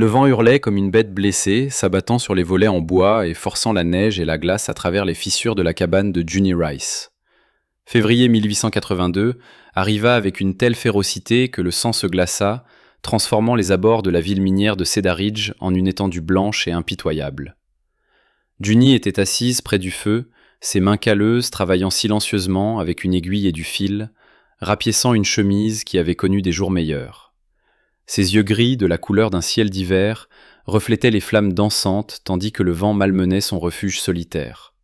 Le vent hurlait comme une bête blessée, s'abattant sur les volets en bois et forçant la neige et la glace à travers les fissures de la cabane de Junie Rice. Février 1882 arriva avec une telle férocité que le sang se glaça, transformant les abords de la ville minière de Cedar Ridge en une étendue blanche et impitoyable. Junie était assise près du feu, ses mains calleuses travaillant silencieusement avec une aiguille et du fil, rapiéçant une chemise qui avait connu des jours meilleurs. Ses yeux gris, de la couleur d'un ciel d'hiver, reflétaient les flammes dansantes tandis que le vent malmenait son refuge solitaire.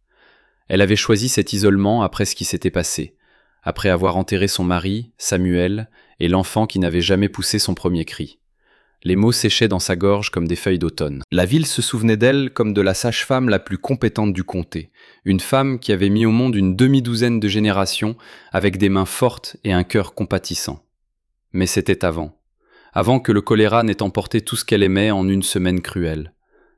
Elle avait choisi cet isolement après ce qui s'était passé, après avoir enterré son mari, Samuel, et l'enfant qui n'avait jamais poussé son premier cri. Les mots séchaient dans sa gorge comme des feuilles d'automne. La ville se souvenait d'elle comme de la sage-femme la plus compétente du comté, une femme qui avait mis au monde une demi-douzaine de générations avec des mains fortes et un cœur compatissant. Mais c'était avant que le choléra n'ait emporté tout ce qu'elle aimait en une semaine cruelle.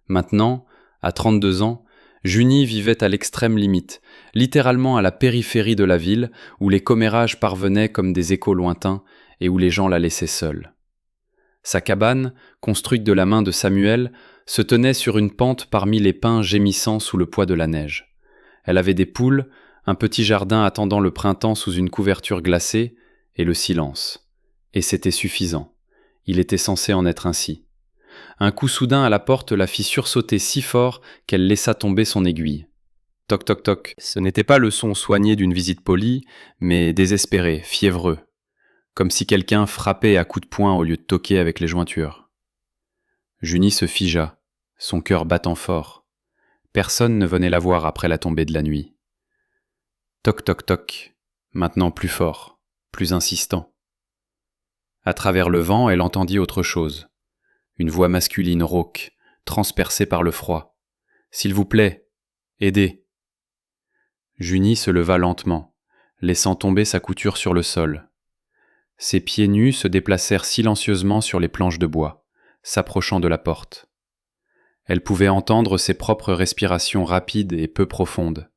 Maintenant, à 32 ans, Junie vivait à l'extrême limite, littéralement à la périphérie de la ville, où les commérages parvenaient comme des échos lointains et où les gens la laissaient seule. Sa cabane, construite de la main de Samuel, se tenait sur une pente parmi les pins gémissant sous le poids de la neige. Elle avait des poules, un petit jardin attendant le printemps sous une couverture glacée, et le silence. Et c'était suffisant. Il était censé en être ainsi. Un coup soudain à la porte la fit sursauter si fort qu'elle laissa tomber son aiguille. Toc toc toc. Ce n'était pas le son soigné d'une visite polie, mais désespéré, fiévreux. Comme si quelqu'un frappait à coups de poing au lieu de toquer avec les jointures. Junie se figea, son cœur battant fort. Personne ne venait la voir après la tombée de la nuit. Toc toc toc, maintenant plus fort, plus insistant. À travers le vent, elle entendit autre chose. Une voix masculine rauque, transpercée par le froid. « S'il vous plaît, aidez !» Junie se leva lentement, laissant tomber sa couture sur le sol. Ses pieds nus se déplacèrent silencieusement sur les planches de bois, s'approchant de la porte. Elle pouvait entendre ses propres respirations rapides et peu profondes.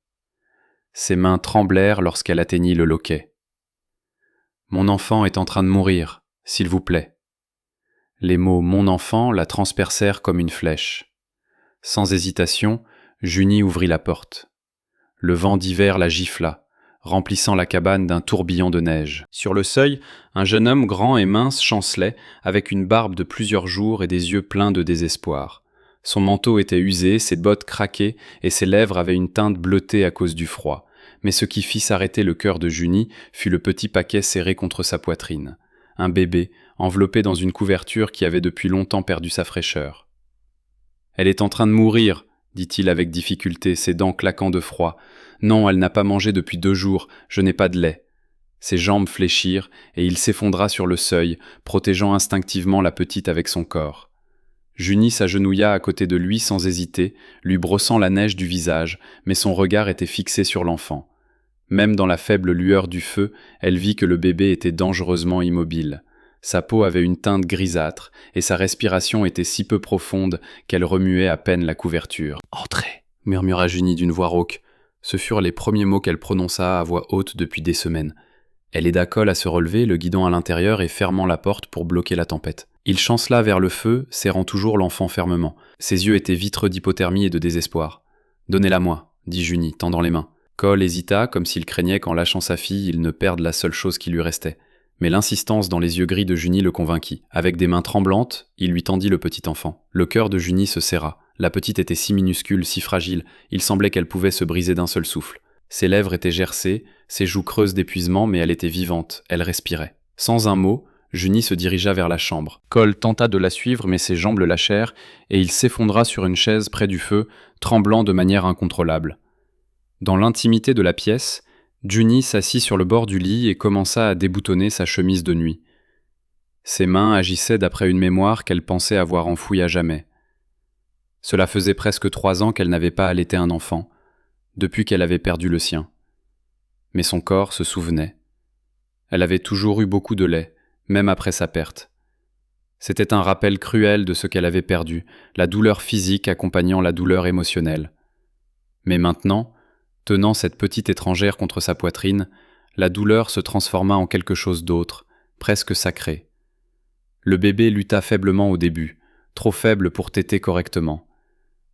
Ses mains tremblèrent lorsqu'elle atteignit le loquet. « Mon enfant est en train de mourir, s'il vous plaît. » Les mots « mon enfant » la transpercèrent comme une flèche. Sans hésitation, Junie ouvrit la porte. Le vent d'hiver la gifla, remplissant la cabane d'un tourbillon de neige. Sur le seuil, un jeune homme grand et mince chancelait, avec une barbe de plusieurs jours et des yeux pleins de désespoir. Son manteau était usé, ses bottes craquaient et ses lèvres avaient une teinte bleutée à cause du froid. Mais ce qui fit s'arrêter le cœur de Junie fut le petit paquet serré contre sa poitrine. Un bébé, enveloppé dans une couverture qui avait depuis longtemps perdu sa fraîcheur. « Elle est en train de mourir », dit-il avec difficulté, ses dents claquant de froid. « Non, elle n'a pas mangé depuis 2 jours, je n'ai pas de lait. » Ses jambes fléchirent, et il s'effondra sur le seuil, protégeant instinctivement la petite avec son corps. Junie s'agenouilla à côté de lui sans hésiter, lui brossant la neige du visage, mais son regard était fixé sur l'enfant. Même dans la faible lueur du feu, elle vit que le bébé était dangereusement immobile. Sa peau avait une teinte grisâtre, et sa respiration était si peu profonde qu'elle remuait à peine la couverture. « Entrez !» murmura Junie d'une voix rauque. Ce furent les premiers mots qu'elle prononça à voix haute depuis des semaines. Elle aida Cole à se relever, le guidant à l'intérieur et fermant la porte pour bloquer la tempête. Il chancela vers le feu, serrant toujours l'enfant fermement. Ses yeux étaient vitreux d'hypothermie et de désespoir. « Donnez-la-moi » dit Junie, tendant les mains. Cole hésita, comme s'il craignait qu'en lâchant sa fille, il ne perde la seule chose qui lui restait. Mais l'insistance dans les yeux gris de Junie le convainquit. Avec des mains tremblantes, il lui tendit le petit enfant. Le cœur de Junie se serra. La petite était si minuscule, si fragile, il semblait qu'elle pouvait se briser d'un seul souffle. Ses lèvres étaient gercées, ses joues creuses d'épuisement, mais elle était vivante, elle respirait. Sans un mot, Junie se dirigea vers la chambre. Cole tenta de la suivre, mais ses jambes le lâchèrent, et il s'effondra sur une chaise près du feu, tremblant de manière incontrôlable. Dans l'intimité de la pièce, Junie s'assit sur le bord du lit et commença à déboutonner sa chemise de nuit. Ses mains agissaient d'après une mémoire qu'elle pensait avoir enfouie à jamais. Cela faisait presque 3 ans qu'elle n'avait pas allaité un enfant, depuis qu'elle avait perdu le sien. Mais son corps se souvenait. Elle avait toujours eu beaucoup de lait, même après sa perte. C'était un rappel cruel de ce qu'elle avait perdu, la douleur physique accompagnant la douleur émotionnelle. Mais maintenant, tenant cette petite étrangère contre sa poitrine, la douleur se transforma en quelque chose d'autre, presque sacré. Le bébé lutta faiblement au début, trop faible pour téter correctement.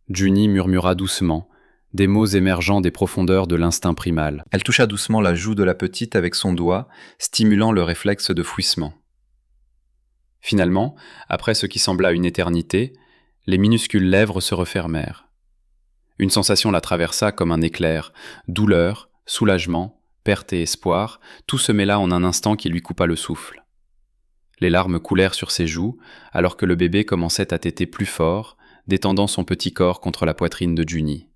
Junie murmura doucement, des mots émergeant des profondeurs de l'instinct primal. Elle toucha doucement la joue de la petite avec son doigt, stimulant le réflexe de fouissement. Finalement, après ce qui sembla une éternité, les minuscules lèvres se refermèrent. Une sensation la traversa comme un éclair, douleur, soulagement, perte et espoir, tout se mêla en un instant qui lui coupa le souffle. Les larmes coulèrent sur ses joues, alors que le bébé commençait à téter plus fort, détendant son petit corps contre la poitrine de Junie.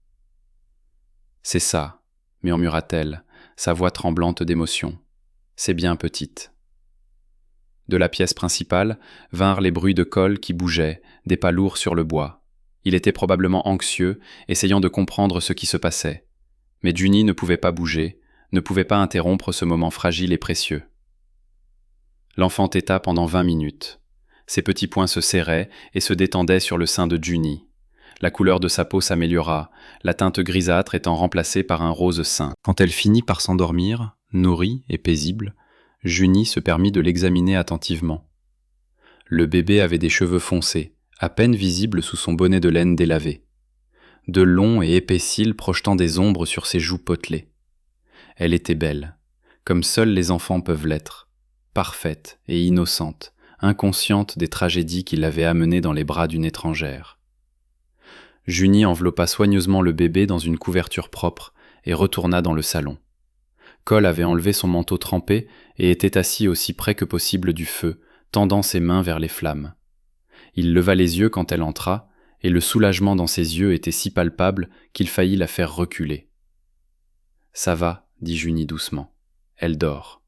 « C'est ça, » murmura-t-elle, sa voix tremblante d'émotion. « C'est bien, petite. » De la pièce principale vinrent les bruits de Cole qui bougeaient, des pas lourds sur le bois. Il était probablement anxieux, essayant de comprendre ce qui se passait. Mais Junie ne pouvait pas bouger, ne pouvait pas interrompre ce moment fragile et précieux. L'enfant téta pendant 20 minutes. Ses petits poings se serraient et se détendaient sur le sein de Junie. La couleur de sa peau s'améliora, la teinte grisâtre étant remplacée par un rose sain. Quand elle finit par s'endormir, nourrie et paisible, Junie se permit de l'examiner attentivement. Le bébé avait des cheveux foncés, à peine visibles sous son bonnet de laine délavé. De longs et épais cils projetant des ombres sur ses joues potelées. Elle était belle, comme seuls les enfants peuvent l'être, parfaite et innocente, inconsciente des tragédies qui l'avaient amenée dans les bras d'une étrangère. Junie enveloppa soigneusement le bébé dans une couverture propre et retourna dans le salon. Cole avait enlevé son manteau trempé et était assis aussi près que possible du feu, tendant ses mains vers les flammes. Il leva les yeux quand elle entra, et le soulagement dans ses yeux était si palpable qu'il faillit la faire reculer. « Ça va, » dit Junie doucement. « Elle dort. »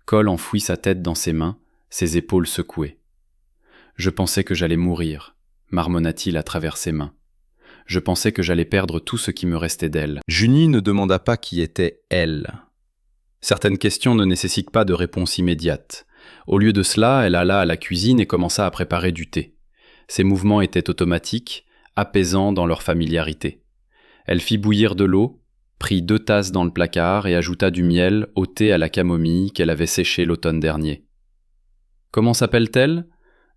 Cole enfouit sa tête dans ses mains, ses épaules secouées. « Je pensais que j'allais mourir, » marmonna-t-il à travers ses mains. « Je pensais que j'allais perdre tout ce qui me restait d'elle. » Junie ne demanda pas qui était « elle ». Certaines questions ne nécessitent pas de réponse immédiate. Au lieu de cela, elle alla à la cuisine et commença à préparer du thé. Ses mouvements étaient automatiques, apaisants dans leur familiarité. Elle fit bouillir de l'eau, prit 2 tasses dans le placard et ajouta du miel au thé à la camomille qu'elle avait séché l'automne dernier. « Comment s'appelle-t-elle »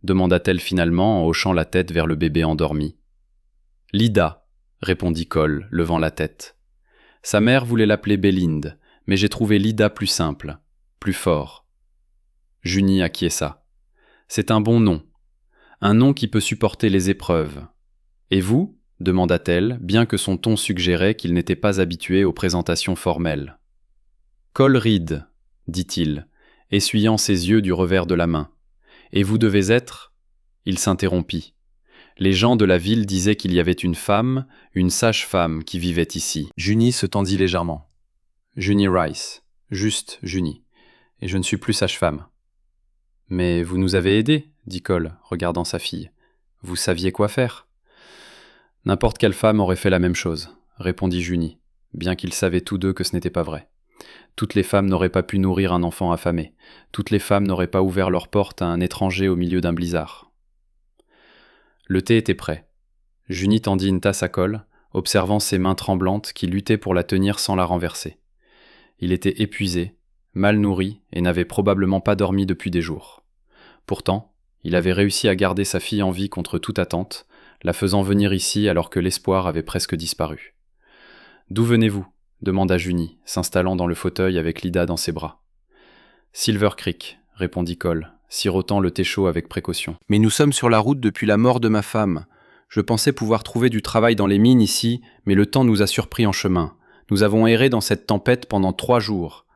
demanda-t-elle finalement en hochant la tête vers le bébé endormi. « Lida » répondit Cole, levant la tête. Sa mère voulait l'appeler Bélinde, mais j'ai trouvé Lida plus simple, plus fort. Junie acquiesça. C'est un bon nom. Un nom qui peut supporter les épreuves. Et vous ? Demanda-t-elle, bien que son ton suggérait qu'il n'était pas habitué aux présentations formelles. Cole Reed, dit-il, essuyant ses yeux du revers de la main. Et vous devez être… Il s'interrompit. Les gens de la ville disaient qu'il y avait une femme, une sage-femme qui vivait ici. Junie se tendit légèrement. Junie Rice, juste Junie, et je ne suis plus sage-femme. Mais vous nous avez aidés, dit Cole, regardant sa fille. Vous saviez quoi faire. N'importe quelle femme aurait fait la même chose, répondit Junie, bien qu'ils savaient tous deux que ce n'était pas vrai. Toutes les femmes n'auraient pas pu nourrir un enfant affamé. Toutes les femmes n'auraient pas ouvert leurs portes à un étranger au milieu d'un blizzard. Le thé était prêt. Junie tendit une tasse à Cole, observant ses mains tremblantes qui luttaient pour la tenir sans la renverser. Il était épuisé, mal nourri et n'avait probablement pas dormi depuis des jours. Pourtant, il avait réussi à garder sa fille en vie contre toute attente, la faisant venir ici alors que l'espoir avait presque disparu. « D'où venez-vous » demanda Junie, s'installant dans le fauteuil avec Lida dans ses bras. « Silver Creek » répondit Cole, sirotant le thé chaud avec précaution. « Mais nous sommes sur la route depuis la mort de ma femme. Je pensais pouvoir trouver du travail dans les mines ici, mais le temps nous a surpris en chemin. Nous avons erré dans cette tempête pendant 3 jours. »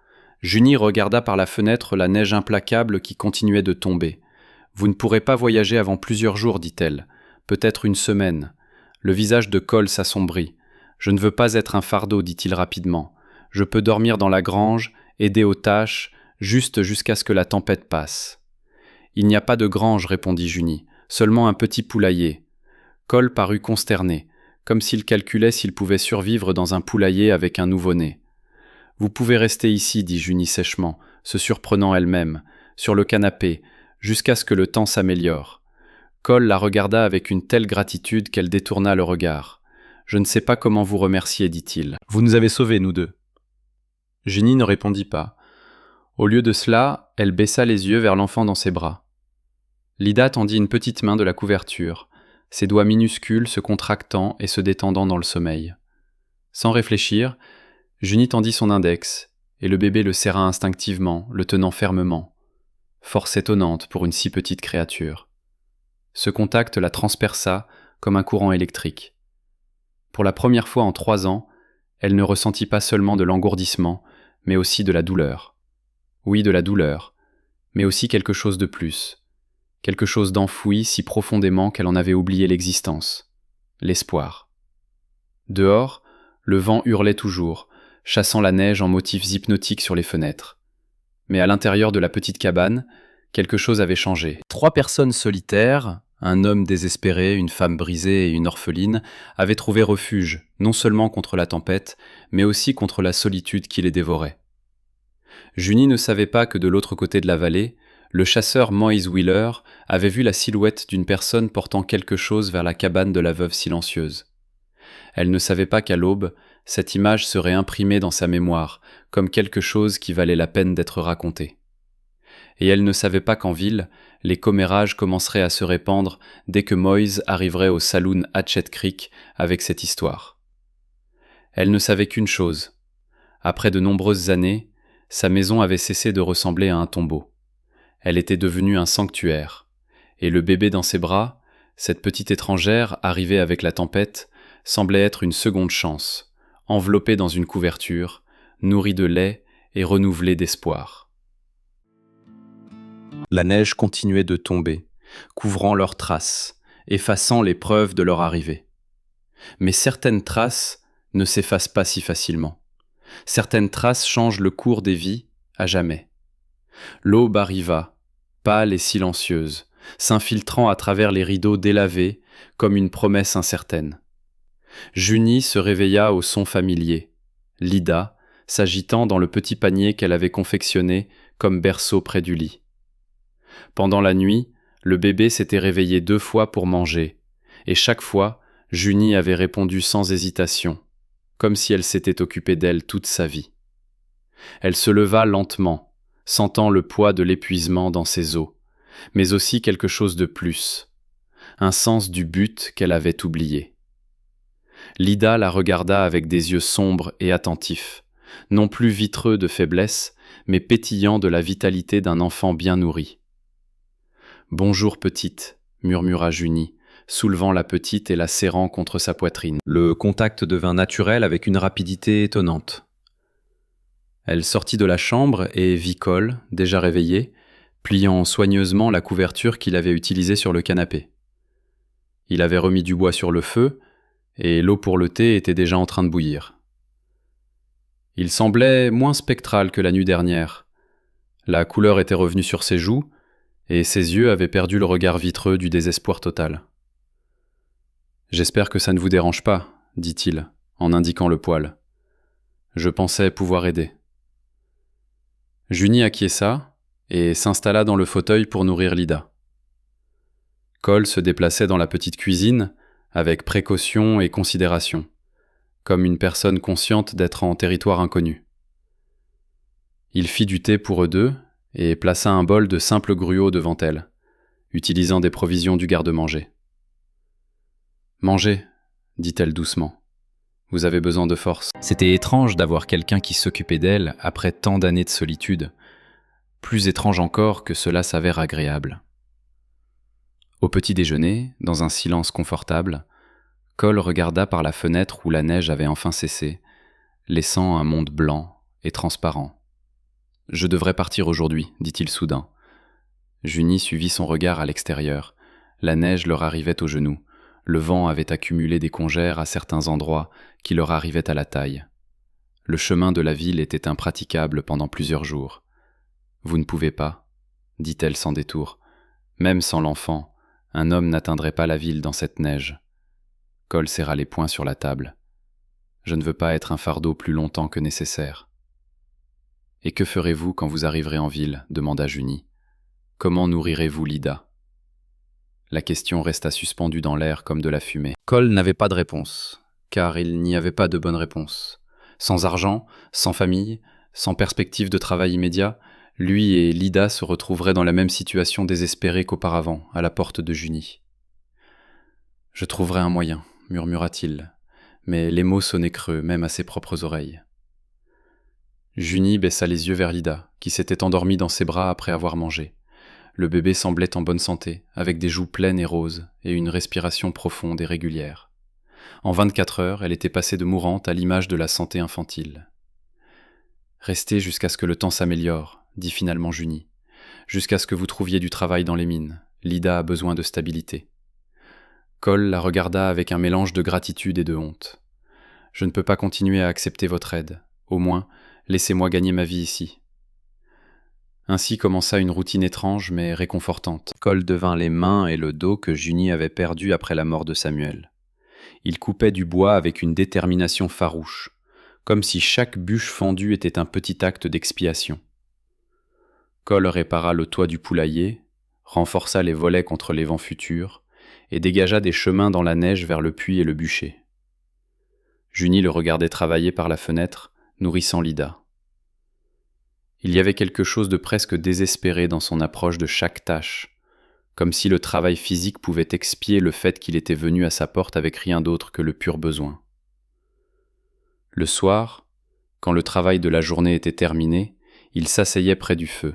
Junie regarda par la fenêtre la neige implacable qui continuait de tomber. « Vous ne pourrez pas voyager avant plusieurs jours, dit-elle. Peut-être une semaine. » Le visage de Cole s'assombrit. « Je ne veux pas être un fardeau, dit-il rapidement. Je peux dormir dans la grange, aider aux tâches, juste jusqu'à ce que la tempête passe. » « Il n'y a pas de grange, répondit Junie, seulement un petit poulailler. » Cole parut consterné, comme s'il calculait s'il pouvait survivre dans un poulailler avec un nouveau-né. « Vous pouvez rester ici, dit Junie sèchement, se surprenant elle-même, sur le canapé, jusqu'à ce que le temps s'améliore. Cole la regarda avec une telle gratitude qu'elle détourna le regard. « Je ne sais pas comment vous remercier, dit-il. Vous nous avez sauvés, nous deux. » Junie ne répondit pas. Au lieu de cela, elle baissa les yeux vers l'enfant dans ses bras. Lida tendit une petite main de la couverture, ses doigts minuscules se contractant et se détendant dans le sommeil. Sans réfléchir, Junie tendit son index, et le bébé le serra instinctivement, le tenant fermement. Force étonnante pour une si petite créature. Ce contact la transperça comme un courant électrique. Pour la première fois en 3 ans, elle ne ressentit pas seulement de l'engourdissement, mais aussi de la douleur. Oui, de la douleur, mais aussi quelque chose de plus. Quelque chose d'enfoui si profondément qu'elle en avait oublié l'existence. L'espoir. Dehors, le vent hurlait toujours, chassant la neige en motifs hypnotiques sur les fenêtres. Mais à l'intérieur de la petite cabane, quelque chose avait changé. 3 personnes solitaires, un homme désespéré, une femme brisée et une orpheline, avaient trouvé refuge, non seulement contre la tempête, mais aussi contre la solitude qui les dévorait. Junie ne savait pas que de l'autre côté de la vallée, le chasseur Moïse Wheeler avait vu la silhouette d'une personne portant quelque chose vers la cabane de la veuve silencieuse. Elle ne savait pas qu'à l'aube, cette image serait imprimée dans sa mémoire, comme quelque chose qui valait la peine d'être raconté. Et elle ne savait pas qu'en ville, les commérages commenceraient à se répandre dès que Moïse arriverait au saloon Hatchet Creek avec cette histoire. Elle ne savait qu'une chose. Après de nombreuses années, sa maison avait cessé de ressembler à un tombeau. Elle était devenue un sanctuaire, et le bébé dans ses bras, cette petite étrangère arrivée avec la tempête, semblait être une seconde chance, enveloppée dans une couverture, nourrie de lait et renouvelée d'espoir. La neige continuait de tomber, couvrant leurs traces, effaçant les preuves de leur arrivée. Mais certaines traces ne s'effacent pas si facilement. Certaines traces changent le cours des vies à jamais. L'aube arriva, pâle et silencieuse, s'infiltrant à travers les rideaux délavés comme une promesse incertaine. Junie se réveilla au son familier, Lida s'agitant dans le petit panier qu'elle avait confectionné comme berceau près du lit. Pendant la nuit, le bébé s'était réveillé 2 fois pour manger, et chaque fois, Junie avait répondu sans hésitation, comme si elle s'était occupée d'elle toute sa vie. Elle se leva lentement, sentant le poids de l'épuisement dans ses os, mais aussi quelque chose de plus, un sens du but qu'elle avait oublié. Lida la regarda avec des yeux sombres et attentifs, non plus vitreux de faiblesse, mais pétillants de la vitalité d'un enfant bien nourri. « Bonjour petite », murmura Junie, soulevant la petite et la serrant contre sa poitrine. Le contact devint naturel avec une rapidité étonnante. Elle sortit de la chambre et vit Cole, déjà réveillé, pliant soigneusement la couverture qu'il avait utilisée sur le canapé. Il avait remis du bois sur le feu, et l'eau pour le thé était déjà en train de bouillir. Il semblait moins spectral que la nuit dernière. La couleur était revenue sur ses joues, et ses yeux avaient perdu le regard vitreux du désespoir total. « J'espère que ça ne vous dérange pas, » dit-il, en indiquant le poêle. « Je pensais pouvoir aider. » Junie acquiesça et s'installa dans le fauteuil pour nourrir Lida. Cole se déplaçait dans la petite cuisine avec précaution et considération, comme une personne consciente d'être en territoire inconnu. Il fit du thé pour eux deux et plaça un bol de simple gruau devant elle, utilisant des provisions du garde-manger. « Mangez, dit-elle doucement. Vous avez besoin de force. » C'était étrange d'avoir quelqu'un qui s'occupait d'elle après tant d'années de solitude. Plus étrange encore que cela s'avère agréable. Au petit déjeuner, dans un silence confortable, Cole regarda par la fenêtre où la neige avait enfin cessé, laissant un monde blanc et transparent. « Je devrais partir aujourd'hui, dit-il soudain. Junie suivit son regard à l'extérieur. La neige leur arrivait aux genoux. Le vent avait accumulé des congères à certains endroits qui leur arrivaient à la taille. Le chemin de la ville était impraticable pendant plusieurs jours. « Vous ne pouvez pas, dit-elle sans détour. Même sans l'enfant, un homme n'atteindrait pas la ville dans cette neige. » Cole serra les poings sur la table. « Je ne veux pas être un fardeau plus longtemps que nécessaire. »« Et que ferez-vous quand vous arriverez en ville ?» demanda Junie. « Comment nourrirez-vous Lida ?» La question resta suspendue dans l'air comme de la fumée. Cole n'avait pas de réponse, car il n'y avait pas de bonne réponse. Sans argent, sans famille, sans perspective de travail immédiat, Lui et Lida se retrouveraient dans la même situation désespérée qu'auparavant, à la porte de Junie. « Je trouverai un moyen », murmura-t-il, mais les mots sonnaient creux, même à ses propres oreilles. Junie baissa les yeux vers Lida, qui s'était endormie dans ses bras après avoir mangé. Le bébé semblait en bonne santé, avec des joues pleines et roses, et une respiration profonde et régulière. En 24 heures, elle était passée de mourante à l'image de la santé infantile. « Restez jusqu'à ce que le temps s'améliore, dit finalement Junie. Jusqu'à ce que vous trouviez du travail dans les mines. Lida a besoin de stabilité. Cole la regarda avec un mélange de gratitude et de honte. « Je ne peux pas continuer à accepter votre aide. Au moins, laissez-moi gagner ma vie ici. » Ainsi commença une routine étrange mais réconfortante. Cole devint les mains et le dos que Junie avait perdus après la mort de Samuel. Il coupait du bois avec une détermination farouche, comme si chaque bûche fendue était un petit acte d'expiation. Cole répara le toit du poulailler, renforça les volets contre les vents futurs, et dégagea des chemins dans la neige vers le puits et le bûcher. Junie le regardait travailler par la fenêtre, nourrissant Lida. Il y avait quelque chose de presque désespéré dans son approche de chaque tâche, comme si le travail physique pouvait expier le fait qu'il était venu à sa porte avec rien d'autre que le pur besoin. Le soir, quand le travail de la journée était terminé, il s'asseyait près du feu.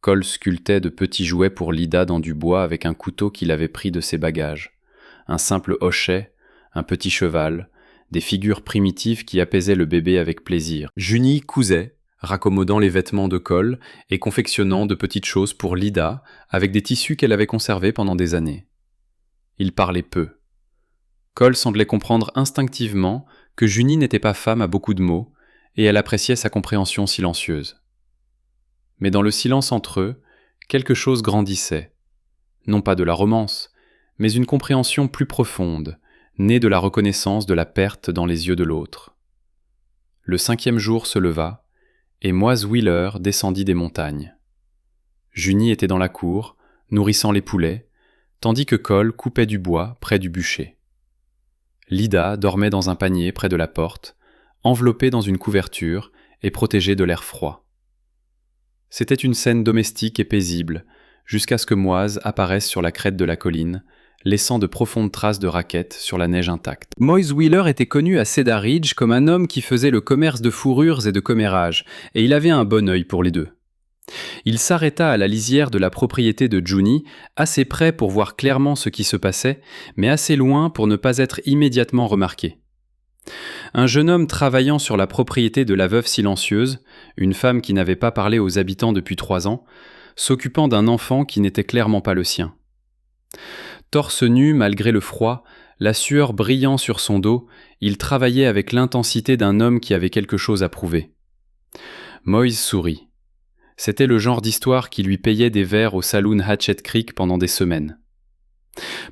Cole sculptait de petits jouets pour Lida dans du bois avec un couteau qu'il avait pris de ses bagages, un simple hochet, un petit cheval, des figures primitives qui apaisaient le bébé avec plaisir. Junie cousait, raccommodant les vêtements de Cole et confectionnant de petites choses pour Lida avec des tissus qu'elle avait conservés pendant des années. Il parlait peu. Cole semblait comprendre instinctivement que Junie n'était pas femme à beaucoup de mots, et elle appréciait sa compréhension silencieuse. Mais dans le silence entre eux, quelque chose grandissait. Non pas de la romance, mais une compréhension plus profonde, née de la reconnaissance de la perte dans les yeux de l'autre. Le 5e jour se leva, et Moise Wheeler descendit des montagnes. Junie était dans la cour, nourrissant les poulets, tandis que Cole coupait du bois près du bûcher. Lida dormait dans un panier près de la porte, enveloppée dans une couverture et protégée de l'air froid. C'était une scène domestique et paisible, jusqu'à ce que Moise apparaisse sur la crête de la colline, laissant de profondes traces de raquettes sur la neige intacte. Moise Wheeler était connu à Cedar Ridge comme un homme qui faisait le commerce de fourrures et de commérages, et il avait un bon œil pour les deux. Il s'arrêta à la lisière de la propriété de Junie, assez près pour voir clairement ce qui se passait, mais assez loin pour ne pas être immédiatement remarqué. Un jeune homme travaillant sur la propriété de la veuve silencieuse, une femme qui n'avait pas parlé aux habitants depuis 3 ans, s'occupant d'un enfant qui n'était clairement pas le sien. Torse nu malgré le froid, la sueur brillant sur son dos, il travaillait avec l'intensité d'un homme qui avait quelque chose à prouver. Moise sourit. C'était le genre d'histoire qui lui payait des verres au saloon Hatchet Creek pendant des semaines.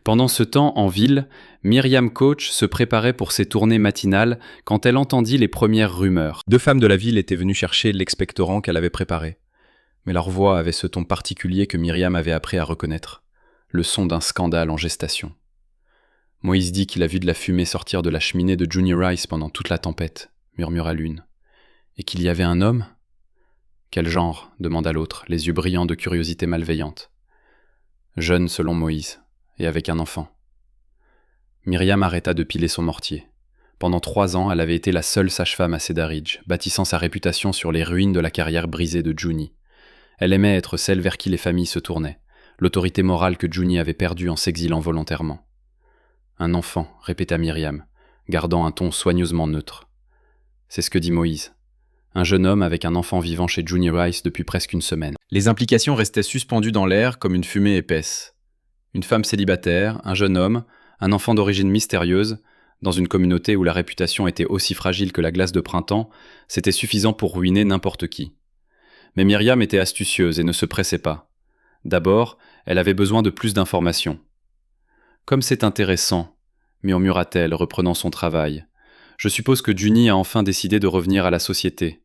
Pendant ce temps, en ville, Myriam Coach se préparait pour ses tournées matinales quand elle entendit les premières rumeurs. 2 femmes de la ville étaient venues chercher l'expectorant qu'elle avait préparé. Mais leur voix avait ce ton particulier que Myriam avait appris à reconnaître, le son d'un scandale en gestation. Moïse dit qu'il a vu de la fumée sortir de la cheminée de Junie Rice pendant toute la tempête, murmura l'une. Et qu'il y avait un homme ? Quel genre ? Demanda l'autre, les yeux brillants de curiosité malveillante. Jeune selon Moïse, et avec un enfant. Myriam arrêta de piler son mortier. Pendant 3 ans, elle avait été la seule sage-femme à Cedar Ridge, bâtissant sa réputation sur les ruines de la carrière brisée de Junie. Elle aimait être celle vers qui les familles se tournaient, l'autorité morale que Junie avait perdue en s'exilant volontairement. Un enfant, répéta Myriam, gardant un ton soigneusement neutre. C'est ce que dit Moïse. Un jeune homme avec un enfant vivant chez Junie Rice depuis presque une semaine. Les implications restaient suspendues dans l'air comme une fumée épaisse. Une femme célibataire, un jeune homme, un enfant d'origine mystérieuse, dans une communauté où la réputation était aussi fragile que la glace de printemps, c'était suffisant pour ruiner n'importe qui. Mais Myriam était astucieuse et ne se pressait pas. D'abord, elle avait besoin de plus d'informations. « Comme c'est intéressant », murmura-t-elle, reprenant son travail. « Je suppose que Junie a enfin décidé de revenir à la société. »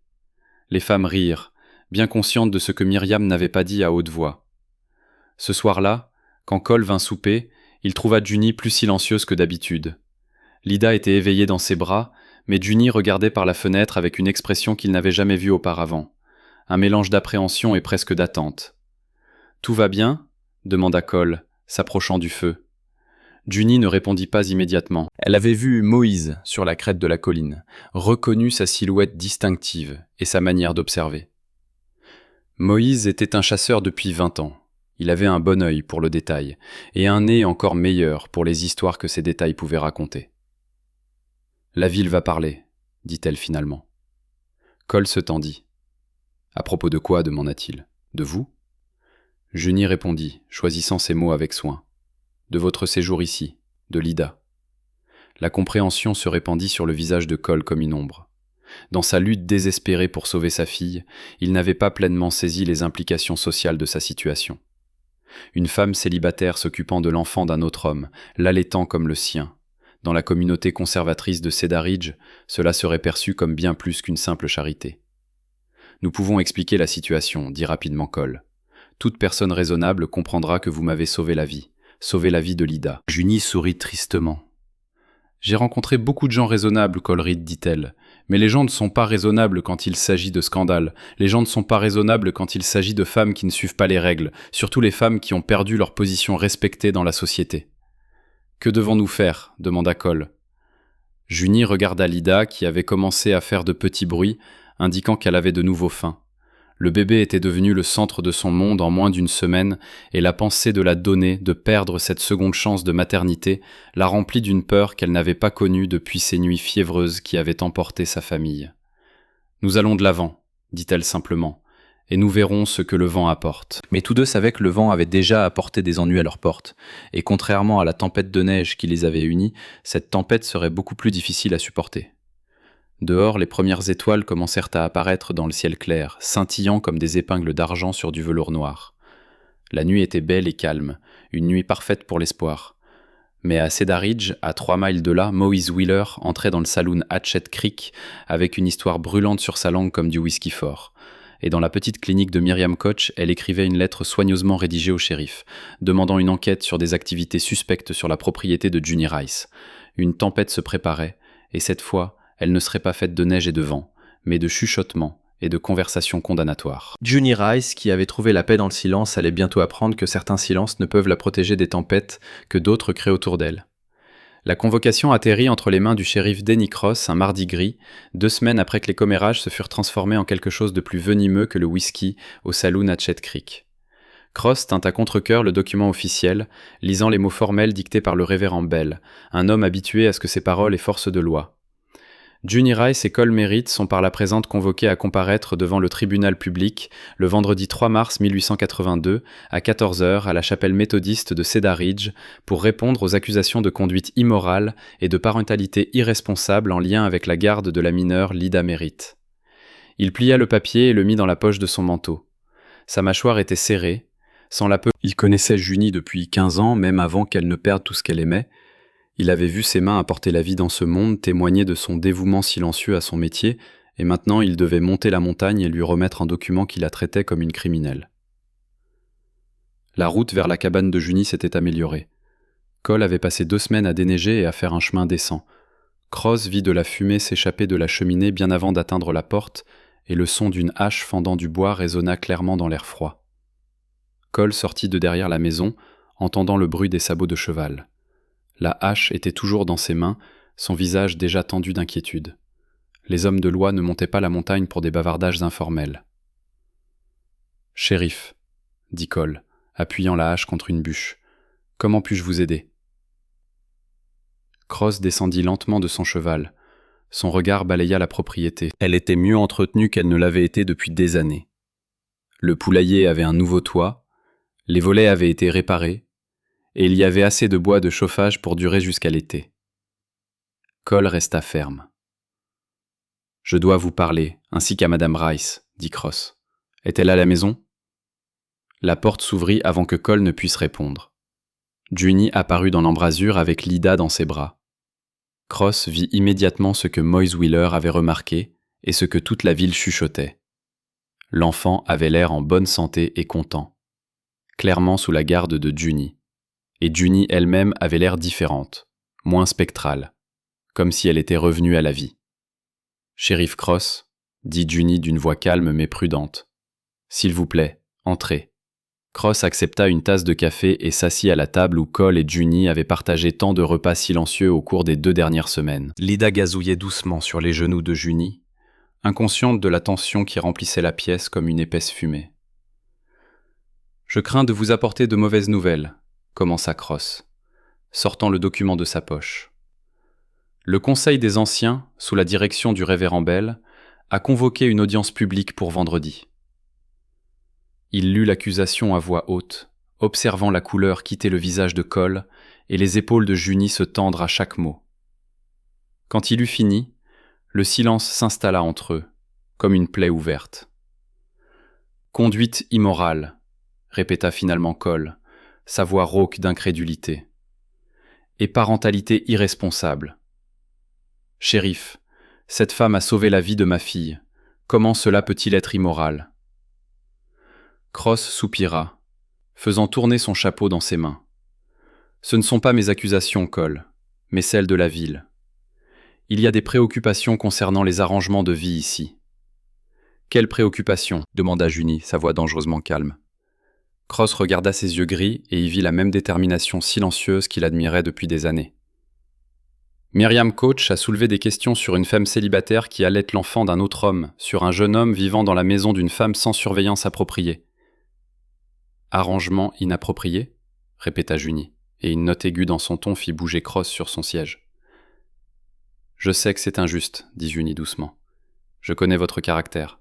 Les femmes rirent, bien conscientes de ce que Myriam n'avait pas dit à haute voix. Ce soir-là, quand Cole vint souper, il trouva Junie plus silencieuse que d'habitude. Lida était éveillée dans ses bras, mais Junie regardait par la fenêtre avec une expression qu'il n'avait jamais vue auparavant. un mélange d'appréhension et presque d'attente. « Tout va bien ?» demanda Cole, s'approchant du feu. Junie ne répondit pas immédiatement. Elle avait vu Moïse sur la crête de la colline, reconnu sa silhouette distinctive et sa manière d'observer. Moïse était un chasseur depuis 20 ans. Il avait un bon œil pour le détail, et un nez encore meilleur pour les histoires que ces détails pouvaient raconter. « La ville va parler, dit-elle finalement. Cole se tendit. « À propos de quoi ? Demanda-t-il. De vous ?» Junie répondit, choisissant ses mots avec soin. « De votre séjour ici, de Lida. » La compréhension se répandit sur le visage de Cole comme une ombre. Dans sa lutte désespérée pour sauver sa fille, il n'avait pas pleinement saisi les implications sociales de sa situation. Une femme célibataire s'occupant de l'enfant d'un autre homme, l'allaitant comme le sien. Dans la communauté conservatrice de Cedar Ridge, cela serait perçu comme bien plus qu'une simple charité. « Nous pouvons expliquer la situation, dit rapidement Cole. Toute personne raisonnable comprendra que vous m'avez sauvé la vie de Lida. » Junie sourit tristement. « J'ai rencontré beaucoup de gens raisonnables, Cole Reed, dit-elle. Mais les gens ne sont pas raisonnables quand il s'agit de scandales. Les gens ne sont pas raisonnables quand il s'agit de femmes qui ne suivent pas les règles, surtout les femmes qui ont perdu leur position respectée dans la société. »« Que devons-nous faire ?» demanda Cole. Junie regarda Lida qui avait commencé à faire de petits bruits, indiquant qu'elle avait de nouveau faim. Le bébé était devenu le centre de son monde en moins d'une semaine, et la pensée de la donner, de perdre cette seconde chance de maternité, la remplit d'une peur qu'elle n'avait pas connue depuis ces nuits fiévreuses qui avaient emporté sa famille. « Nous allons de l'avant, dit-elle simplement, et nous verrons ce que le vent apporte. » Mais tous deux savaient que le vent avait déjà apporté des ennuis à leur porte, et contrairement à la tempête de neige qui les avait unis, cette tempête serait beaucoup plus difficile à supporter. Dehors, les premières étoiles commencèrent à apparaître dans le ciel clair, scintillant comme des épingles d'argent sur du velours noir. La nuit était belle et calme, une nuit parfaite pour l'espoir. Mais à Cedar Ridge, à 3 miles de là, Moïse Wheeler entrait dans le saloon Hatchet Creek avec une histoire brûlante sur sa langue comme du whisky fort. Et dans la petite clinique de Miriam Koch, elle écrivait une lettre soigneusement rédigée au shérif, demandant une enquête sur des activités suspectes sur la propriété de Junie Rice. Une tempête se préparait, et cette fois, elle ne serait pas faite de neige et de vent, mais de chuchotements et de conversations condamnatoires. Junie Rice, qui avait trouvé la paix dans le silence, allait bientôt apprendre que certains silences ne peuvent la protéger des tempêtes que d'autres créent autour d'elle. La convocation atterrit entre les mains du shérif Denny Cross un mardi gris, 2 semaines après que les commérages se furent transformés en quelque chose de plus venimeux que le whisky au saloon Hatchet Creek. Cross tint à contre-cœur le document officiel, lisant les mots formels dictés par le révérend Bell, un homme habitué à ce que ses paroles aient force de loi. Junie Rice et Cole Merritt sont par la présente convoqués à comparaître devant le tribunal public le vendredi 3 mars 1882 à 14h à la chapelle méthodiste de Cedar Ridge pour répondre aux accusations de conduite immorale et de parentalité irresponsable en lien avec la garde de la mineure Lida Merritt. Il plia le papier et le mit dans la poche de son manteau. Sa mâchoire était serrée, sans la peu. Il connaissait Junie depuis 15 ans, même avant qu'elle ne perde tout ce qu'elle aimait. Il avait vu ses mains apporter la vie dans ce monde, témoigner de son dévouement silencieux à son métier, et maintenant il devait monter la montagne et lui remettre un document qui la traitait comme une criminelle. La route vers la cabane de Junie s'était améliorée. Cole avait passé 2 semaines à déneiger et à faire un chemin décent. Cross vit de la fumée s'échapper de la cheminée bien avant d'atteindre la porte, et le son d'une hache fendant du bois résonna clairement dans l'air froid. Cole sortit de derrière la maison, entendant le bruit des sabots de cheval. La hache était toujours dans ses mains, son visage déjà tendu d'inquiétude. Les hommes de loi ne montaient pas la montagne pour des bavardages informels. « Shérif, » dit Cole, appuyant la hache contre une bûche, « comment puis-je vous aider ?» Cross descendit lentement de son cheval. Son regard balaya la propriété. Elle était mieux entretenue qu'elle ne l'avait été depuis des années. Le poulailler avait un nouveau toit, les volets avaient été réparés, et il y avait assez de bois de chauffage pour durer jusqu'à l'été. Cole resta ferme. « Je dois vous parler, ainsi qu'à Madame Rice, » dit Cross. « Est-elle à la maison ?» La porte s'ouvrit avant que Cole ne puisse répondre. Junie apparut dans l'embrasure avec Lida dans ses bras. Cross vit immédiatement ce que Moïse Wheeler avait remarqué et ce que toute la ville chuchotait. L'enfant avait l'air en bonne santé et content, clairement sous la garde de Junie. Et Junie elle-même avait l'air différente, moins spectrale, comme si elle était revenue à la vie. « Shérif Cross, » dit Junie d'une voix calme mais prudente, S'il vous plaît, entrez. Cross accepta une tasse de café et s'assit à la table où Cole et Junie avaient partagé tant de repas silencieux au cours des 2 dernières semaines. Lyda gazouillait doucement sur les genoux de Junie, inconsciente de la tension qui remplissait la pièce comme une épaisse fumée. « Je crains de vous apporter de mauvaises nouvelles », commença Cross, sortant le document de sa poche. Le Conseil des Anciens, sous la direction du révérend Bell, a convoqué une audience publique pour vendredi. Il lut l'accusation à voix haute, observant la couleur quitter le visage de Cole et les épaules de Junie se tendre à chaque mot. Quand il eut fini, le silence s'installa entre eux, comme une plaie ouverte. « Conduite immorale », répéta finalement Cole, sa voix rauque d'incrédulité. « Et parentalité irresponsable. Shérif, cette femme a sauvé la vie de ma fille. Comment cela peut-il être immoral ?» Cross soupira, faisant tourner son chapeau dans ses mains. « Ce ne sont pas mes accusations, Cole, mais celles de la ville. Il y a des préoccupations concernant les arrangements de vie ici. »« Quelles préoccupations ?» demanda Junie, sa voix dangereusement calme. Cross regarda ses yeux gris et y vit la même détermination silencieuse qu'il admirait depuis des années. Myriam Coach a soulevé des questions sur une femme célibataire qui allaite l'enfant d'un autre homme, sur un jeune homme vivant dans la maison d'une femme sans surveillance appropriée. « Arrangement inapproprié ?» répéta Junie, et une note aiguë dans son ton fit bouger Cross sur son siège. « Je sais que c'est injuste, » dit Junie doucement. « Je connais votre caractère.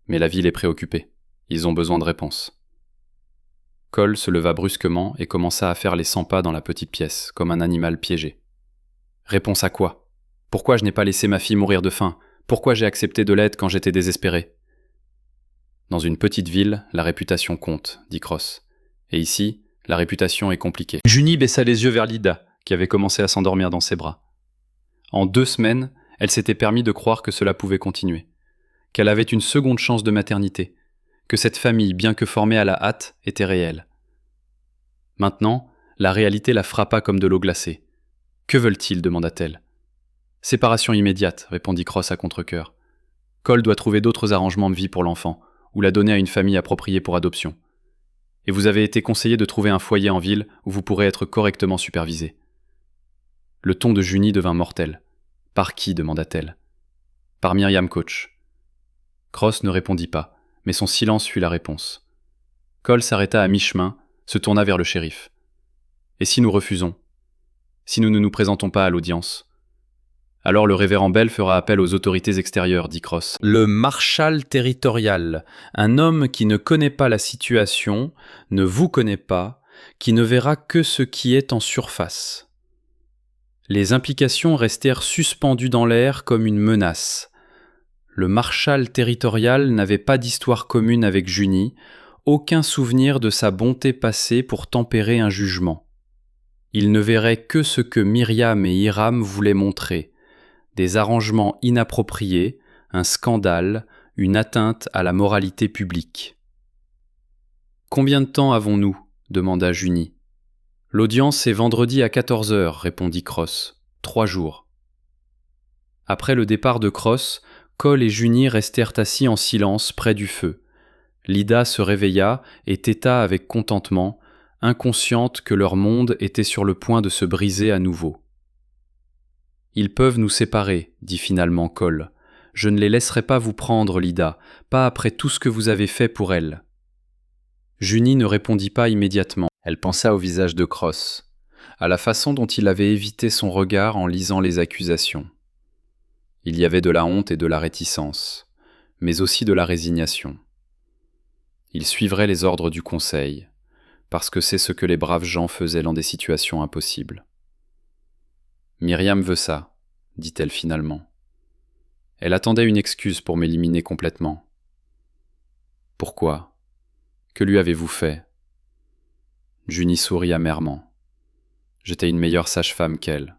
Mais la ville est préoccupée. Ils ont besoin de réponses. » Cole se leva brusquement et commença à faire les 100 pas dans la petite pièce, comme un animal piégé. « Réponse à quoi ? Pourquoi je n'ai pas laissé ma fille mourir de faim ? Pourquoi j'ai accepté de l'aide quand j'étais désespéré ? » « Dans une petite ville, la réputation compte, » dit Cross. « Et ici, la réputation est compliquée. » Junie baissa les yeux vers Lyda, qui avait commencé à s'endormir dans ses bras. En 2 semaines, elle s'était permis de croire que cela pouvait continuer, qu'elle avait une seconde chance de maternité, que cette famille, bien que formée à la hâte, était réelle. Maintenant, la réalité la frappa comme de l'eau glacée. « Que veulent-ils » demanda-t-elle. « Séparation immédiate » répondit Cross à contre-cœur. « Cole doit trouver d'autres arrangements de vie pour l'enfant, ou la donner à une famille appropriée pour adoption. Et vous avez été conseillé de trouver un foyer en ville où vous pourrez être correctement supervisé. » Le ton de Junie devint mortel. « Par qui » demanda-t-elle. « Par Myriam Coach. » Cross ne répondit pas, mais son silence fut la réponse. Cole s'arrêta à mi-chemin, se tourna vers le shérif. « Et si nous refusons ? Si nous ne nous présentons pas à l'audience ? » « Alors le révérend Bell fera appel aux autorités extérieures, » dit Cross. « Le marshal territorial, un homme qui ne connaît pas la situation, ne vous connaît pas, qui ne verra que ce qui est en surface. » Les implications restèrent suspendues dans l'air comme une menace. Le marshal territorial n'avait pas d'histoire commune avec Junie, aucun souvenir de sa bonté passée pour tempérer un jugement. Il ne verrait que ce que Myriam et Hiram voulaient montrer. Des arrangements inappropriés, un scandale, une atteinte à la moralité publique. « Combien de temps avons-nous » demanda Junie. « L'audience est vendredi à 14h, répondit Cross. 3 jours. » Après le départ de Cross, Cole et Junie restèrent assis en silence près du feu. Lyda se réveilla et téta avec contentement, inconsciente que leur monde était sur le point de se briser à nouveau. « Ils peuvent nous séparer, » dit finalement Cole. « Je ne les laisserai pas vous prendre, Lyda, pas après tout ce que vous avez fait pour elle. » Junie ne répondit pas immédiatement. Elle pensa au visage de Cross, à la façon dont il avait évité son regard en lisant les accusations. Il y avait de la honte et de la réticence, mais aussi de la résignation. Il suivrait les ordres du conseil, parce que c'est ce que les braves gens faisaient dans des situations impossibles. « Myriam veut ça, » dit-elle finalement. Elle attendait une excuse pour m'éliminer complètement. « Pourquoi ? Que lui avez-vous fait ?» Junie sourit amèrement. J'étais une meilleure sage-femme qu'elle.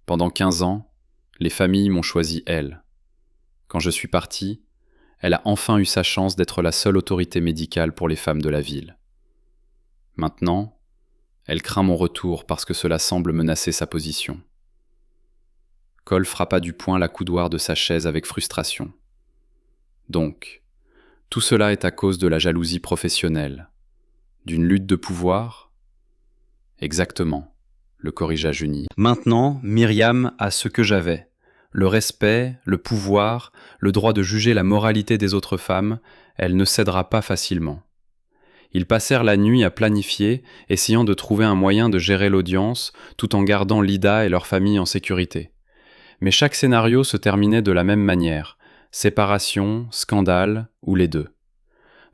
Pendant 15 ans, les familles m'ont choisi elle. Quand je suis parti, elle a enfin eu sa chance d'être la seule autorité médicale pour les femmes de la ville. Maintenant, elle craint mon retour parce que cela semble menacer sa position. Cole frappa du poing la coudoir de sa chaise avec frustration. Donc, Tout cela est à cause de la jalousie professionnelle. D'une lutte de pouvoir ? Exactement, le corrigea Juni. Maintenant, Myriam a ce que j'avais. Le respect, le pouvoir, le droit de juger la moralité des autres femmes, elle ne cédera pas facilement. Ils passèrent la nuit à planifier, essayant de trouver un moyen de gérer l'audience, tout en gardant Lida et leur famille en sécurité. Mais chaque scénario se terminait de la même manière. Séparation, scandale, ou les deux.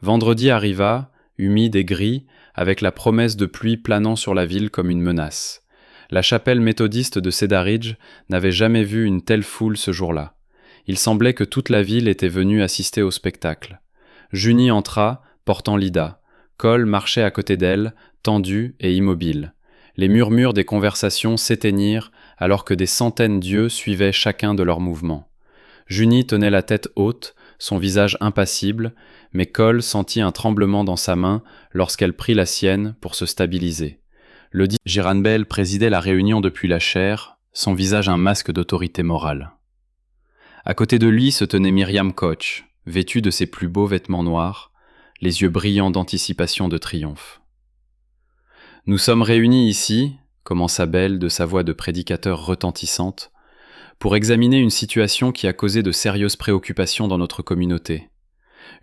Vendredi arriva, humide et gris, avec la promesse de pluie planant sur la ville comme une menace. La chapelle méthodiste de Cedar Ridge n'avait jamais vu une telle foule ce jour-là. Il semblait que toute la ville était venue assister au spectacle. Juni entra, portant Lida. Cole marchait à côté d'elle, tendu et immobile. Les murmures des conversations s'éteignirent alors que des centaines d'yeux suivaient chacun de leurs mouvements. Juni tenait la tête haute, son visage impassible, mais Cole sentit un tremblement dans sa main lorsqu'elle prit la sienne pour se stabiliser. Le dit Jiran Bell présidait la réunion depuis la chaire, son visage un masque d'autorité morale. À côté de lui se tenait Myriam Koch, vêtue de ses plus beaux vêtements noirs, les yeux brillants d'anticipation de triomphe. « Nous sommes réunis ici, » commença Bell de sa voix de prédicateur retentissante, « pour examiner une situation qui a causé de sérieuses préoccupations dans notre communauté.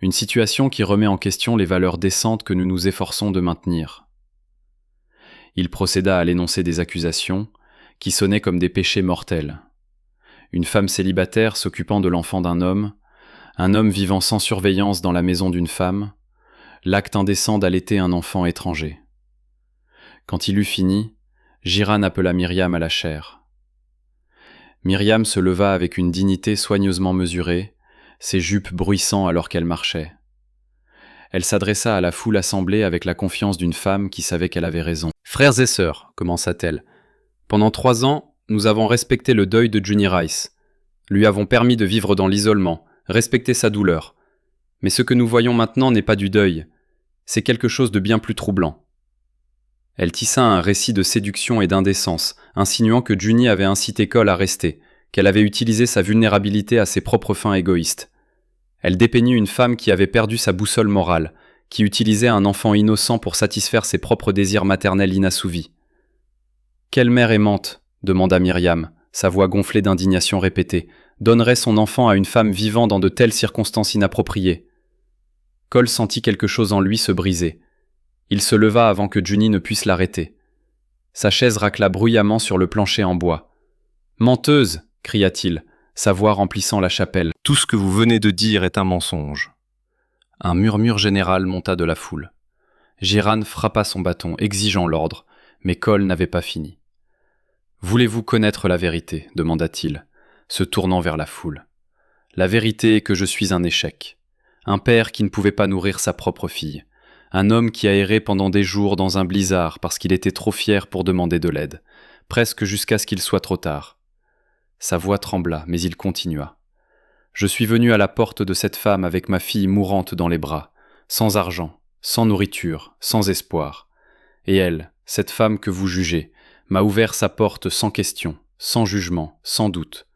Une situation qui remet en question les valeurs décentes que nous nous efforçons de maintenir. » Il procéda à l'énoncé des accusations, qui sonnaient comme des péchés mortels. Une femme célibataire s'occupant de l'enfant d'un homme, un homme vivant sans surveillance dans la maison d'une femme, l'acte indécent d'allaiter un enfant étranger. Quand il eut fini, Jiran appela Myriam à la chaire. Myriam se leva avec une dignité soigneusement mesurée, ses jupes bruissant alors qu'elle marchait. Elle s'adressa à la foule assemblée avec la confiance d'une femme qui savait qu'elle avait raison. « Frères et sœurs, commença-t-elle, pendant 3 ans, nous avons respecté le deuil de Juni Rice, lui avons permis de vivre dans l'isolement, respecté sa douleur. Mais ce que nous voyons maintenant n'est pas du deuil, c'est quelque chose de bien plus troublant. » Elle tissa un récit de séduction et d'indécence, insinuant que Juni avait incité Cole à rester, qu'elle avait utilisé sa vulnérabilité à ses propres fins égoïstes. Elle dépeignit une femme qui avait perdu sa boussole morale, qui utilisait un enfant innocent pour satisfaire ses propres désirs maternels inassouvis. « Quelle mère aimante, » demanda Myriam, sa voix gonflée d'indignation répétée, « donnerait son enfant à une femme vivant dans de telles circonstances inappropriées ?» Cole sentit quelque chose en lui se briser. Il se leva avant que Juni ne puisse l'arrêter. Sa chaise racla bruyamment sur le plancher en bois. « Menteuse !» cria-t-il, sa voix remplissant la chapelle. « Tout ce que vous venez de dire est un mensonge. » Un murmure général monta de la foule. Jiran frappa son bâton, exigeant l'ordre, mais Cole n'avait pas fini. « Voulez-vous connaître la vérité ?» demanda-t-il, se tournant vers la foule. « La vérité est que je suis un échec. Un père qui ne pouvait pas nourrir sa propre fille. Un homme qui a erré pendant des jours dans un blizzard parce qu'il était trop fier pour demander de l'aide, presque jusqu'à ce qu'il soit trop tard. » Sa voix trembla, mais il continua. « Je suis venu à la porte de cette femme avec ma fille mourante dans les bras, sans argent, sans nourriture, sans espoir. Et elle, cette femme que vous jugez, m'a ouvert sa porte sans question, sans jugement, sans doute. »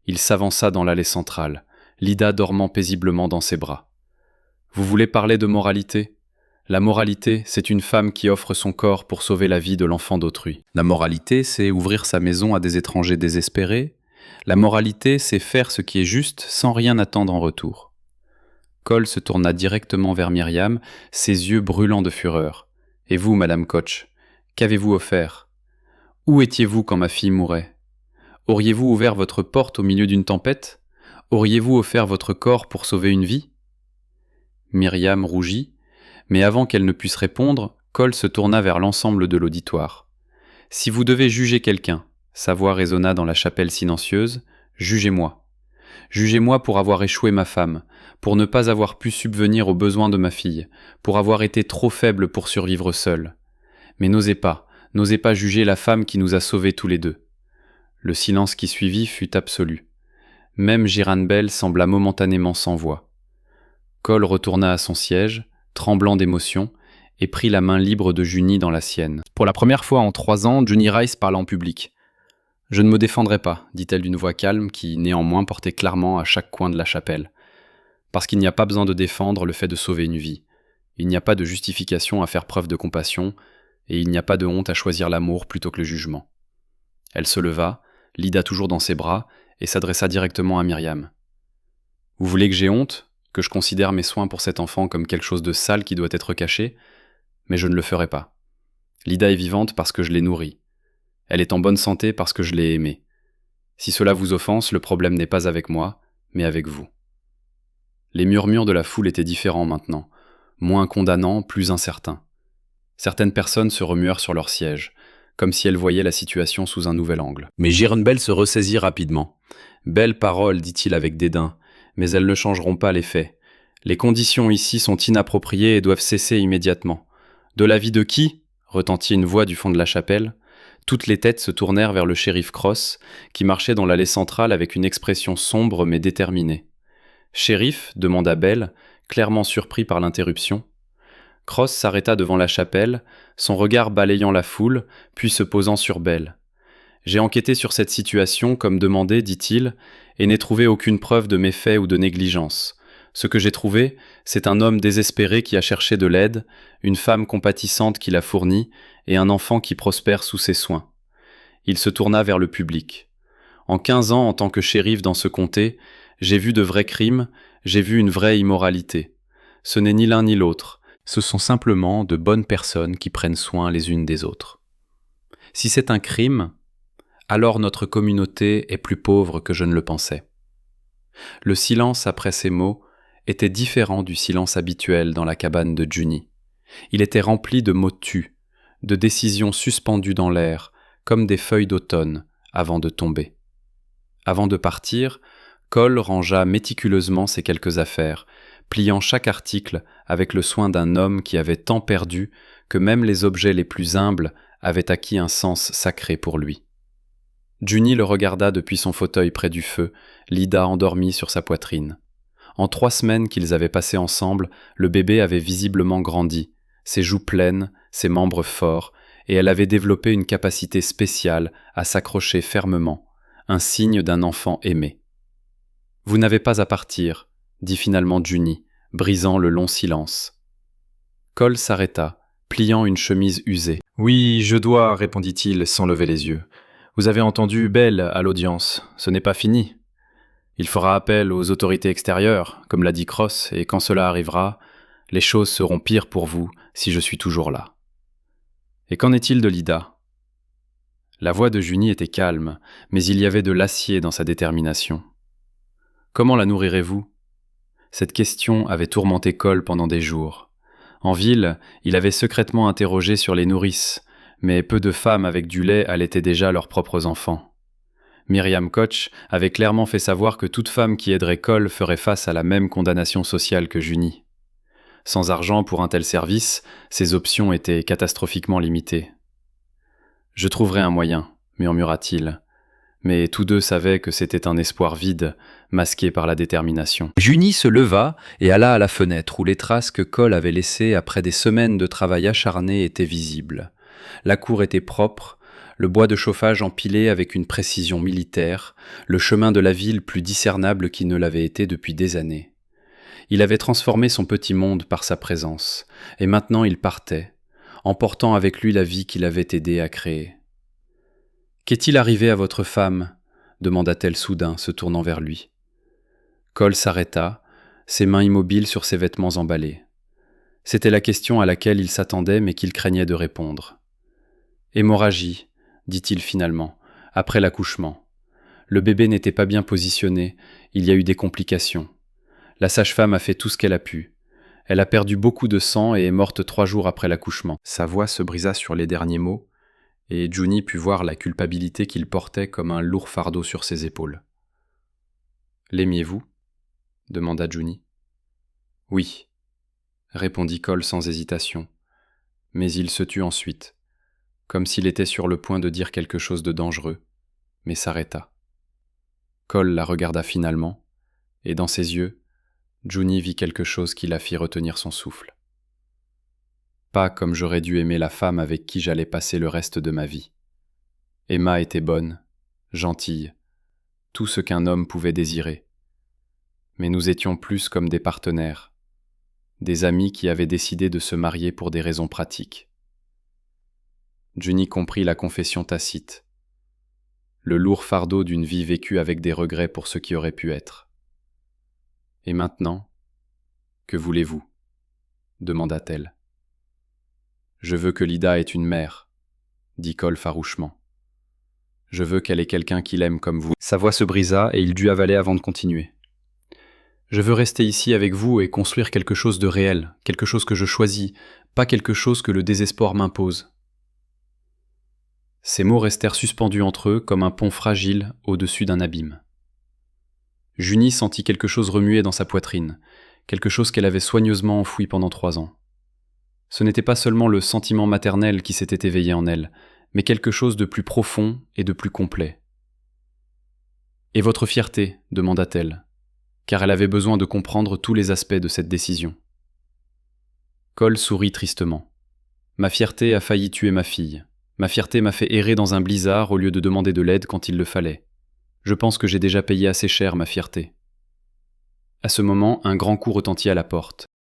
Il s'avança dans l'allée centrale, Lida dormant paisiblement dans ses bras. « Vous voulez parler de moralité ? La moralité, c'est une femme qui offre son corps pour sauver la vie de l'enfant d'autrui. La moralité, c'est ouvrir sa maison à des étrangers désespérés. La moralité, c'est faire ce qui est juste sans rien attendre en retour. » Cole se tourna directement vers Myriam, ses yeux brûlants de fureur. « Et vous, Madame Koch, qu'avez-vous offert ? Où étiez-vous quand ma fille mourait ? Auriez-vous ouvert votre porte au milieu d'une tempête ? Auriez-vous offert votre corps pour sauver une vie ?» Myriam rougit, mais avant qu'elle ne puisse répondre, Cole se tourna vers l'ensemble de l'auditoire. « Si vous devez juger quelqu'un, » sa voix résonna dans la chapelle silencieuse, « jugez-moi. Jugez-moi pour avoir échoué ma femme, pour ne pas avoir pu subvenir aux besoins de ma fille, pour avoir été trop faible pour survivre seule. Mais n'osez pas juger la femme qui nous a sauvés tous les deux. » Le silence qui suivit fut absolu. Même Jiran Bell sembla momentanément sans voix. Cole retourna à son siège, tremblant d'émotion, et prit la main libre de Juni dans la sienne. Pour la première fois en 3 ans, Juni Rice parla en public. « Je ne me défendrai pas, dit-elle d'une voix calme qui, néanmoins, portait clairement à chaque coin de la chapelle. Parce qu'il n'y a pas besoin de défendre le fait de sauver une vie. Il n'y a pas de justification à faire preuve de compassion, et il n'y a pas de honte à choisir l'amour plutôt que le jugement. Elle se leva, Lida toujours dans ses bras, et s'adressa directement à Myriam. « Vous voulez que j'aie honte, que je considère mes soins pour cet enfant comme quelque chose de sale qui doit être caché ? Mais je ne le ferai pas. Lida est vivante parce que je l'ai nourrie. Elle est en bonne santé parce que je l'ai aimée. Si cela vous offense, le problème n'est pas avec moi, mais avec vous. » Les murmures de la foule étaient différents maintenant, moins condamnants, plus incertains. Certaines personnes se remuèrent sur leur siège, comme si elles voyaient la situation sous un nouvel angle. Mais Jiren Bell se ressaisit rapidement. « Belles paroles, dit-il avec dédain, mais elles ne changeront pas les faits. Les conditions ici sont inappropriées et doivent cesser immédiatement. »« De l'avis de qui ?» retentit une voix du fond de la chapelle. Toutes les têtes se tournèrent vers le shérif Cross, qui marchait dans l'allée centrale avec une expression sombre mais déterminée. « Shérif ?» demanda Bell, clairement surpris par l'interruption. Cross s'arrêta devant la chapelle, son regard balayant la foule, puis se posant sur Bell. « J'ai enquêté sur cette situation, comme demandé, dit-il, et n'ai trouvé aucune preuve de méfait ou de négligence. Ce que j'ai trouvé, c'est un homme désespéré qui a cherché de l'aide, une femme compatissante qui l'a fournie, et un enfant qui prospère sous ses soins. » Il se tourna vers le public. « En 15 ans en tant que shérif dans ce comté, j'ai vu de vrais crimes, j'ai vu une vraie immoralité. Ce n'est ni l'un ni l'autre. Ce sont simplement de bonnes personnes qui prennent soin les unes des autres. Si c'est un crime, alors notre communauté est plus pauvre que je ne le pensais. » Le silence après ces mots était différent du silence habituel dans la cabane de Juni. Il était rempli de mots tus, de décisions suspendues dans l'air, comme des feuilles d'automne, avant de tomber. Avant de partir, Cole rangea méticuleusement ses quelques affaires, pliant chaque article avec le soin d'un homme qui avait tant perdu que même les objets les plus humbles avaient acquis un sens sacré pour lui. Juni le regarda depuis son fauteuil près du feu, Lida endormie sur sa poitrine. En 3 semaines qu'ils avaient passées ensemble, le bébé avait visiblement grandi, ses joues pleines, ses membres forts, et elle avait développé une capacité spéciale à s'accrocher fermement, un signe d'un enfant aimé. « Vous n'avez pas à partir, » dit finalement Juni, brisant le long silence. Cole s'arrêta, pliant une chemise usée. « Oui, je dois, » répondit-il sans lever les yeux. « Vous avez entendu Bell à l'audience, ce n'est pas fini. Il fera appel aux autorités extérieures, comme l'a dit Cross, et quand cela arrivera, les choses seront pires pour vous si je suis toujours là. » Et qu'en est-il de Lida ? La voix de Juni était calme, mais il y avait de l'acier dans sa détermination. « Comment la nourrirez-vous » Cette question avait tourmenté Cole pendant des jours. En ville, il avait secrètement interrogé sur les nourrices, mais peu de femmes avec du lait allaitaient déjà leurs propres enfants. Myriam Koch avait clairement fait savoir que toute femme qui aiderait Cole ferait face à la même condamnation sociale que Juni. Sans argent pour un tel service, ses options étaient catastrophiquement limitées. « Je trouverai un moyen », murmura-t-il. Mais tous deux savaient que c'était un espoir vide, masqué par la détermination. Juni se leva et alla à la fenêtre où les traces que Cole avait laissées après des semaines de travail acharné étaient visibles. La cour était propre, le bois de chauffage empilé avec une précision militaire, le chemin de la ville plus discernable qu'il ne l'avait été depuis des années. Il avait transformé son petit monde par sa présence, et maintenant il partait, emportant avec lui la vie qu'il avait aidé à créer. « Qu'est-il arrivé à votre femme ?» demanda-t-elle soudain, se tournant vers lui. Cole s'arrêta, ses mains immobiles sur ses vêtements emballés. C'était la question à laquelle il s'attendait mais qu'il craignait de répondre. « Hémorragie, » dit-il finalement, après l'accouchement. Le bébé n'était pas bien positionné, il y a eu des complications. La sage-femme a fait tout ce qu'elle a pu. Elle a perdu beaucoup de sang et est morte 3 jours après l'accouchement. Sa voix se brisa sur les derniers mots, et Juni put voir la culpabilité qu'il portait comme un lourd fardeau sur ses épaules. « L'aimiez-vous » demanda Juni. « Oui » répondit Cole sans hésitation, mais il se tut ensuite, comme s'il était sur le point de dire quelque chose de dangereux, mais s'arrêta. Cole la regarda finalement, et dans ses yeux, Juni vit quelque chose qui la fit retenir son souffle. Pas comme j'aurais dû aimer la femme avec qui j'allais passer le reste de ma vie. Emma était bonne, gentille, tout ce qu'un homme pouvait désirer. Mais nous étions plus comme des partenaires, des amis qui avaient décidé de se marier pour des raisons pratiques. Juni comprit la confession tacite, le lourd fardeau d'une vie vécue avec des regrets pour ce qui aurait pu être. « Et maintenant, que voulez-vous » demanda-t-elle. « Je veux que Lida ait une mère, » dit Cole farouchement. « Je veux qu'elle ait quelqu'un qui l'aime comme vous. » Sa voix se brisa et il dut avaler avant de continuer. « Je veux rester ici avec vous et construire quelque chose de réel, quelque chose que je choisis, pas quelque chose que le désespoir m'impose. » Ces mots restèrent suspendus entre eux comme un pont fragile au-dessus d'un abîme. Juni sentit quelque chose remuer dans sa poitrine, quelque chose qu'elle avait soigneusement enfoui pendant 3 ans. Ce n'était pas seulement le sentiment maternel qui s'était éveillé en elle, mais quelque chose de plus profond et de plus complet. « Et votre fierté ?» demanda-t-elle, car elle avait besoin de comprendre tous les aspects de cette décision. Cole sourit tristement. « Ma fierté a failli tuer ma fille. Ma fierté m'a fait errer dans un blizzard au lieu de demander de l'aide quand il le fallait. Je pense que j'ai déjà payé assez cher ma fierté. » À ce moment, un grand coup retentit à la porte.